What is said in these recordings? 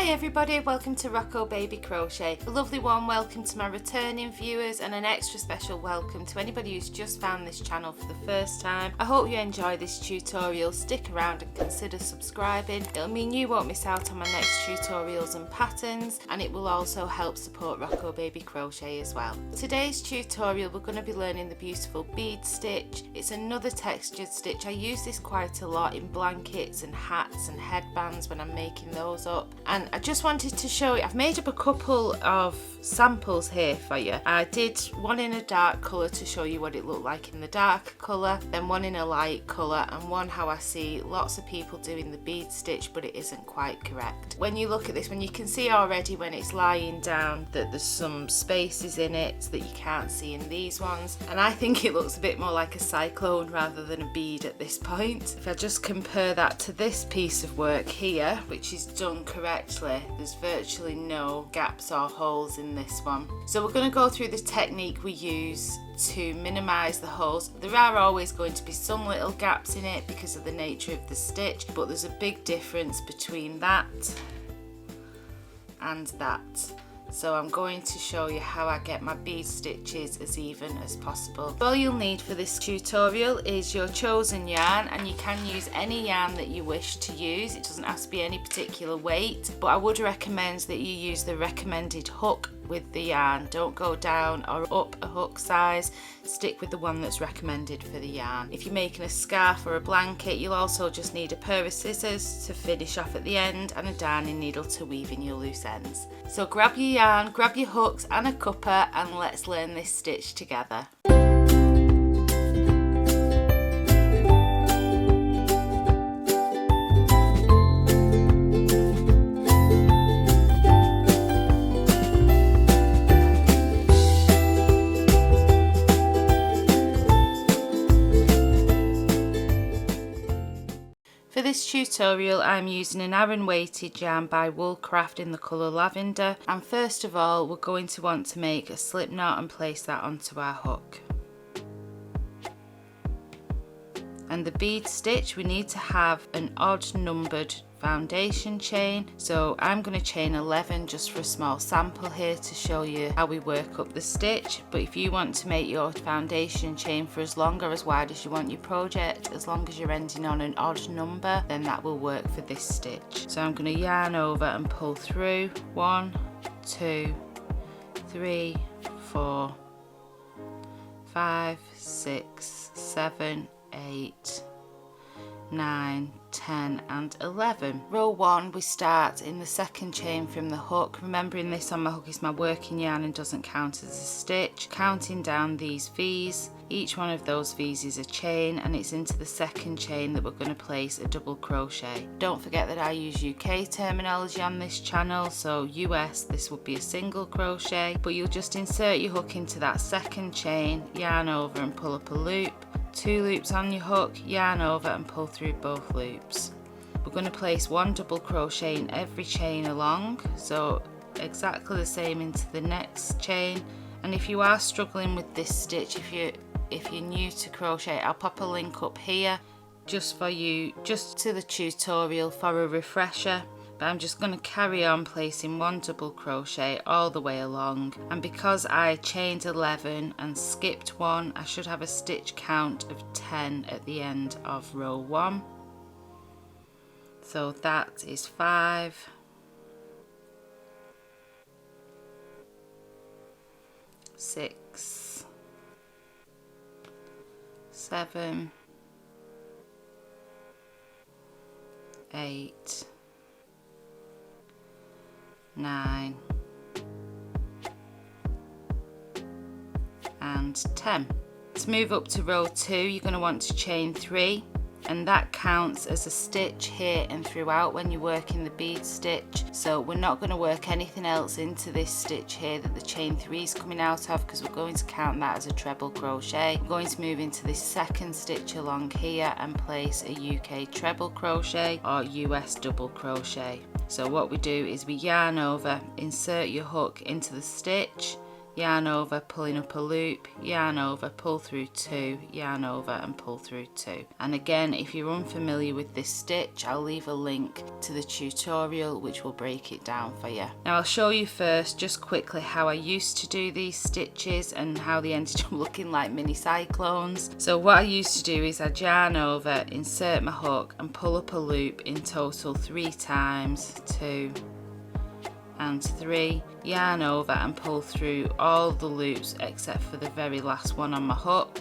Hi everybody, welcome to Rocco Baby Crochet. A lovely warm welcome to my returning viewers and an extra special welcome to anybody who's just found this channel for the first time. I hope you enjoy this tutorial, stick around and consider subscribing. It'll mean you won't miss out on my next tutorials and patterns, and it will also help support Rocco Baby Crochet as well. Today's tutorial we're going to be learning the beautiful bead stitch. It's another textured stitch. I use this quite a lot in blankets and hats and headbands when I'm making those up. And I just wanted to show you, I've made up a couple of samples here for you. I did one in a dark colour to show you what it looked like in the dark colour, then one in a light colour, and one how I see lots of people doing the bead stitch but it isn't quite correct. When you look at this one, you can see already when it's lying down that there's some spaces in it that you can't see in these ones, and I think it looks a bit more like a cyclone rather than a bead at this point. If I just compare that to this piece of work here, which is done correctly, there's virtually no gaps or holes in this one. So we're going to go through the technique we use to minimise the holes. There are always going to be some little gaps in it because of the nature of the stitch, but there's a big difference between that and that. So I'm going to show you how I get my bead stitches as even as possible. All you'll need for this tutorial is your chosen yarn, and you can use any yarn that you wish to use. It doesn't have to be any particular weight, but I would recommend that you use the recommended hook with the yarn. Don't go down or up a hook size, stick with the one that's recommended for the yarn. If you're making a scarf or a blanket, you'll also just need a pair of scissors to finish off at the end and a darning needle to weave in your loose ends. So grab your yarn, grab your hooks and a cuppa, and let's learn this stitch together. For this tutorial I'm using an Aran weighted yarn by Woolcraft in the colour lavender, and first of all we're going to want to make a slip knot and place that onto our hook. And the bead stitch, we need to have an odd numbered foundation chain, so I'm going to chain 11 just for a small sample here to show you how we work up the stitch. But if you want to make your foundation chain for as long or as wide as you want your project, as long as you're ending on an odd number, then that will work for this stitch. So I'm going to yarn over and pull through 1, 2, 3, 4, 5, 6, 7, 8, 9, 10 and 11. Row 1 we start in the second chain from the hook. Remembering this on my hook is my working yarn and doesn't count as a stitch. Counting down these V's, each one of those V's is a chain, and it's into the second chain that we're going to place a double crochet. Don't forget that I use UK terminology on this channel, so US this would be a single crochet, but you'll just insert your hook into that second chain, yarn over and pull up a loop. 2 loops on your hook, yarn over and pull through both loops. We're going to place 1 double crochet in every chain along, so exactly the same into the next chain. And if you are struggling with this stitch, if you're new to crochet, I'll pop a link up here just for you, just to the tutorial for a refresher. But I'm just going to carry on placing 1 double crochet all the way along, and because I chained 11 and skipped 1, I should have a stitch count of 10 at the end of row 1. So that is 5, 6, 7, 8, 9 and 10. To move up to row 2, you're going to want to chain 3, and that counts as a stitch here and throughout when you're working the bead stitch. So we're not going to work anything else into this stitch here that the chain 3 is coming out of, because we're going to count that as a treble crochet. We're going to move into this second stitch along here and place a UK treble crochet or US double crochet. So what we do is we yarn over, insert your hook into the stitch, yarn over, pulling up a loop, yarn over, pull through 2, yarn over and pull through 2. And again, if you're unfamiliar with this stitch, I'll leave a link to the tutorial which will break it down for you. Now I'll show you first just quickly how I used to do these stitches and how they ended up looking like mini cyclones. So what I used to do is I'd yarn over, insert my hook and pull up a loop in total 3 times, 2 and 3, yarn over and pull through all the loops except for the very last one on my hook,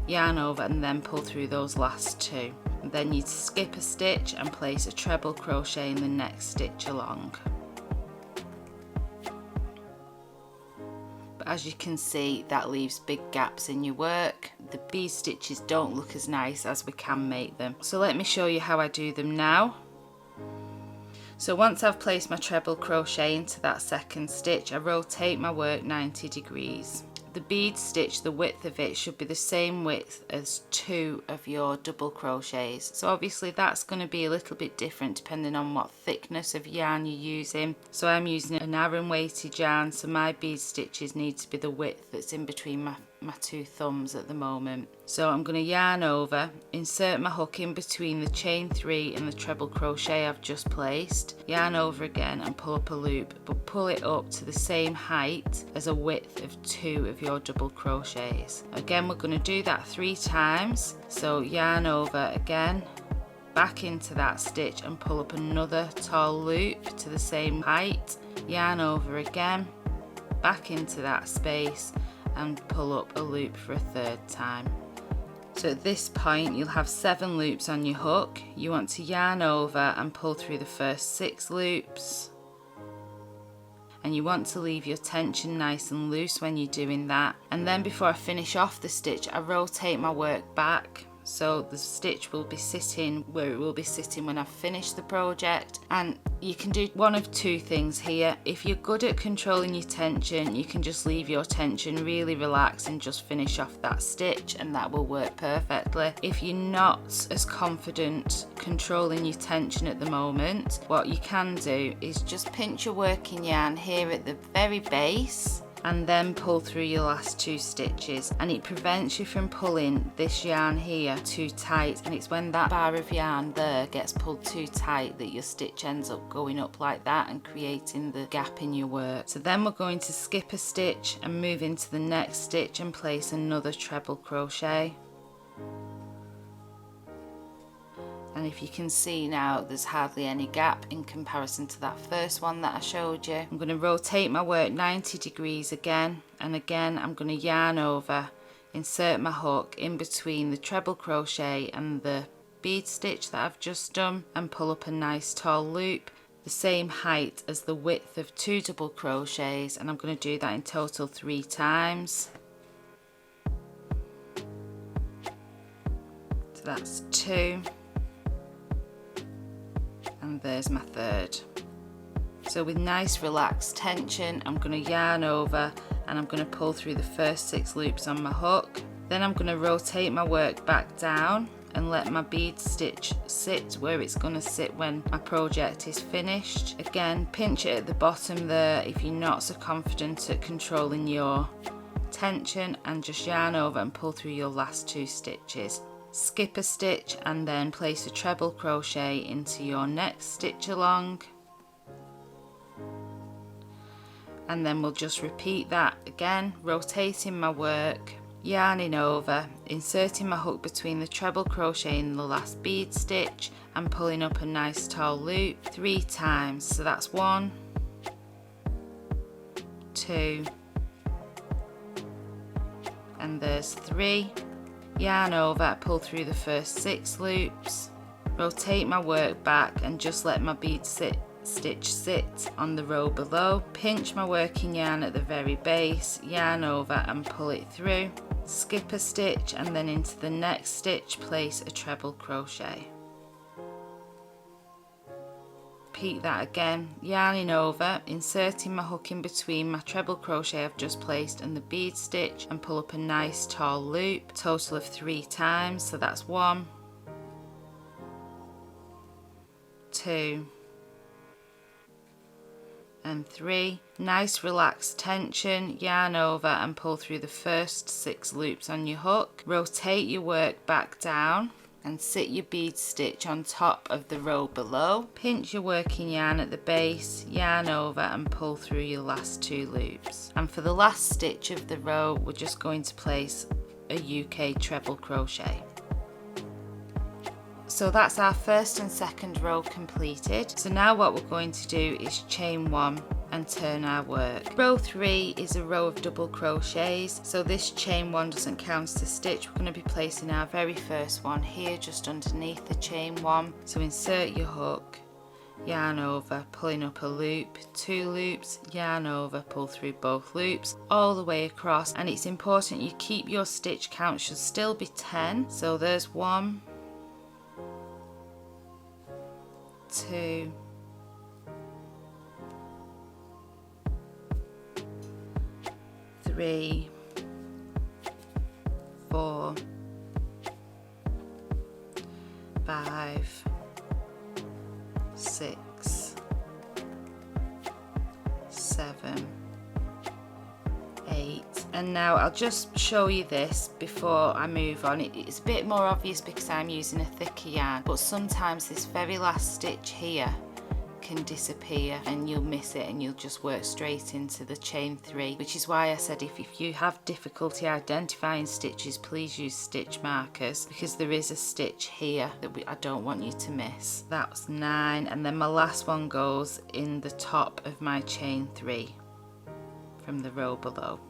yarn over and then pull through those last 2. And then you'd skip a stitch and place a treble crochet in the next stitch along. But as you can see, that leaves big gaps in your work. The bead stitches don't look as nice as we can make them. So let me show you how I do them now. So once I've placed my treble crochet into that second stitch, I rotate my work 90 degrees. The bead stitch, the width of it should be the same width as 2 of your double crochets. So obviously that's going to be a little bit different depending on what thickness of yarn you're using. So I'm using an Aran weighted yarn, so my bead stitches need to be the width that's in between my 2 thumbs at the moment. So I'm going to yarn over, insert my hook in between the chain 3 and the treble crochet I've just placed, yarn over again and pull up a loop, but pull it up to the same height as a width of 2 of your double crochets. Again, we're going to do that 3 times. So yarn over again, back into that stitch and pull up another tall loop to the same height, yarn over again, back into that space and pull up a loop for a 3rd time. So at this point you'll have 7 loops on your hook. You want to yarn over and pull through the first 6 loops, and you want to leave your tension nice and loose when you're doing that. And then before I finish off the stitch, I rotate my work back so the stitch will be sitting where it will be sitting when I've finished the project. And you can do one of 2 things here. If you're good at controlling your tension, you can just leave your tension really relaxed and just finish off that stitch, and that will work perfectly. If you're not as confident controlling your tension at the moment, what you can do is just pinch your working yarn here at the very base and then pull through your last 2 stitches, and it prevents you from pulling this yarn here too tight, and it's when that bar of yarn there gets pulled too tight that your stitch ends up going up like that and creating the gap in your work. So then we're going to skip a stitch and move into the next stitch and place another treble crochet. And if you can see now, there's hardly any gap in comparison to that first one that I showed you. I'm going to rotate my work 90 degrees again, and again I'm going to yarn over, insert my hook in between the treble crochet and the bead stitch that I've just done, and pull up a nice tall loop the same height as the width of 2 double crochets, and I'm going to do that in total 3 times. So that's 2. And there's my 3rd. So with nice relaxed tension, I'm going to yarn over and I'm going to pull through the first 6 loops on my hook. Then I'm going to rotate my work back down and let my bead stitch sit where it's going to sit when my project is finished. Again, pinch it at the bottom there if you're not so confident at controlling your tension, and just yarn over and pull through your last 2 stitches. Skip a stitch and then place a treble crochet into your next stitch along, and then we'll just repeat that again, rotating my work, yarning over, inserting my hook between the treble crochet and the last bead stitch and pulling up a nice tall loop 3 times. So that's 1, 2, and there's 3. Yarn over, pull through the first 6 loops, rotate my work back and just let my bead stitch sit on the row below, pinch my working yarn at the very base, yarn over and pull it through, skip a stitch and then into the next stitch place a treble crochet. Repeat that again, yarning over, inserting my hook in between my treble crochet I've just placed and the bead stitch and pull up a nice tall loop, total of 3 times. So that's 1, 2, and 3. Nice relaxed tension, yarn over and pull through the first 6 loops on your hook. Rotate your work back down and sit your bead stitch on top of the row below. Pinch your working yarn at the base, yarn over and pull through your last 2 loops. And for the last stitch of the row, we're just going to place a UK treble crochet. So that's our first and second row completed. So now what we're going to do is chain 1 and turn our work. Row 3 is a row of double crochets, so this chain 1 doesn't count as a stitch. We're going to be placing our very first one here just underneath the chain 1. So insert your hook, yarn over, pulling up a loop, 2 loops, yarn over, pull through both loops all the way across. And it's important you keep your stitch count should still be 10. So there's 1, 2, 3, 4, 5, 6, 7, 8. And now I'll just show you this before I move on. It's a bit more obvious because I'm using a thicker yarn, but sometimes this very last stitch here can disappear and you'll miss it and you'll just work straight into the chain 3, which is why I said if you have difficulty identifying stitches, please use stitch markers, because there is a stitch here that I don't want you to miss. That was 9, and then my last one goes in the top of my chain 3 from the row below.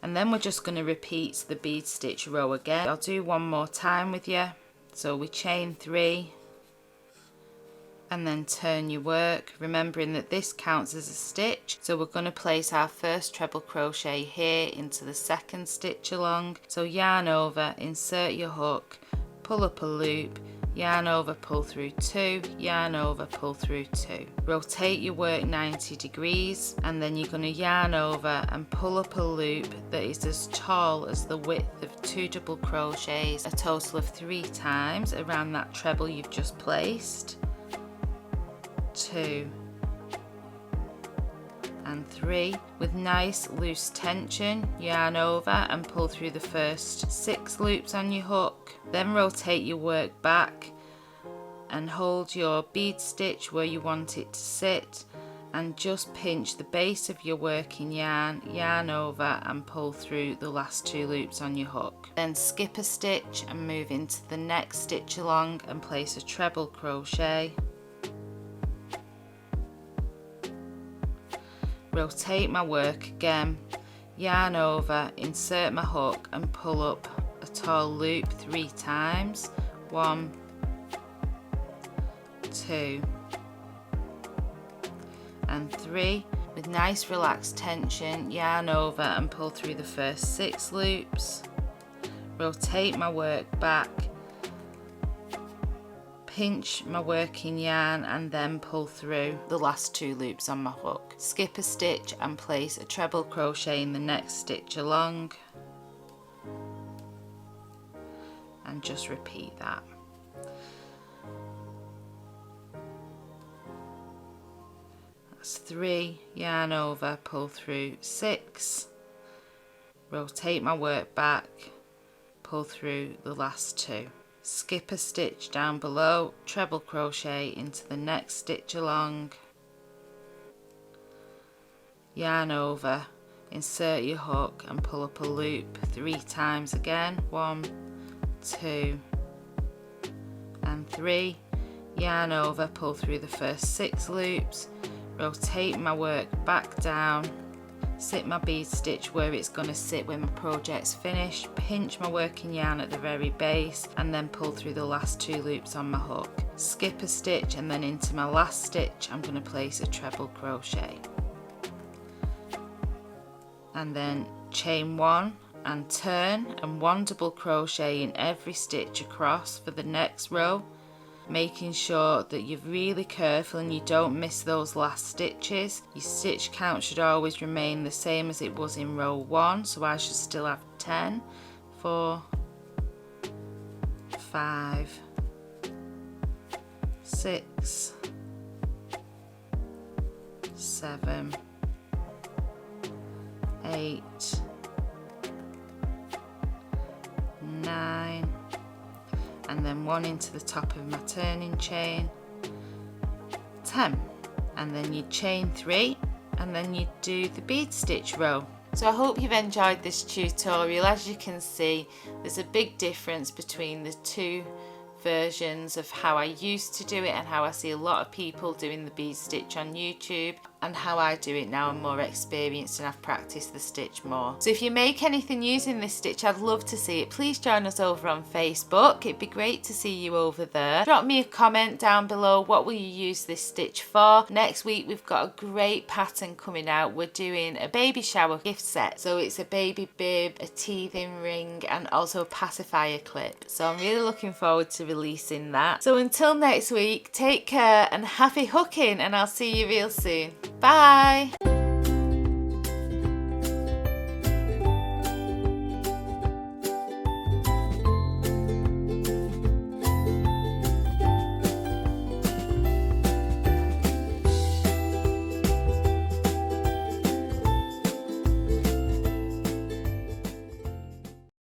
And then we're just going to repeat the bead stitch row again. I'll do one more time with you. So we chain 3 and then turn your work, remembering that this counts as a stitch. So we're going to place our first treble crochet here into the second stitch along. So yarn over, insert your hook, pull up a loop, yarn over, pull through 2, yarn over, pull through 2. Rotate your work 90 degrees, and then you're going to yarn over and pull up a loop that is as tall as the width of 2 double crochets, a total of 3 times around that treble you've just placed. 2 and 3. With nice loose tension, yarn over and pull through the first 6 loops on your hook. Then rotate your work back and hold your bead stitch where you want it to sit, and just pinch the base of your working yarn, yarn over and pull through the last 2 loops on your hook. Then skip a stitch and move into the next stitch along and place a treble crochet. Rotate my work again, yarn over, insert my hook and pull up a tall loop 3 times. 1, 2 and 3. With nice relaxed tension, yarn over and pull through the first 6 loops. Rotate my work back, pinch my working yarn and then pull through the last 2 loops on my hook. Skip a stitch and place a treble crochet in the next stitch along, and just repeat that. That's 3, yarn over, pull through 6, rotate my work back, pull through the last 2. Skip a stitch down below, treble crochet into the next stitch along, yarn over, insert your hook and pull up a loop 3 times again. 1, 2 and 3. Yarn over, pull through the first 6 loops, rotate my work back down, sit my bead stitch where it's going to sit when my project's finished, pinch my working yarn at the very base and then pull through the last 2 loops on my hook. Skip a stitch and then into my last stitch I'm going to place a treble crochet. And then chain 1 and turn, and 1 double crochet in every stitch across for the next row, making sure that you're really careful and you don't miss those last stitches. Your stitch count should always remain the same as it was in row 1, so I should still have 10, 4, 5, 6, 7, 8, 9, and then 1 into the top of my turning chain, 10, and then you chain 3, and then you do the bead stitch row. So I hope you've enjoyed this tutorial. As you can see, there's a big difference between the two versions of how I used to do it and how I see a lot of people doing the bead stitch on YouTube, and how I do it now. I'm more experienced and I've practiced the stitch more. So if you make anything using this stitch, I'd love to see it. Please join us over on Facebook. It'd be great to see you over there. Drop me a comment down below. What will you use this stitch for? Next week we've got a great pattern coming out. We're doing a baby shower gift set. So it's a baby bib, a teething ring, and also a pacifier clip. So I'm really looking forward to releasing that. So until next week, take care and happy hooking, and I'll see you real soon. Bye!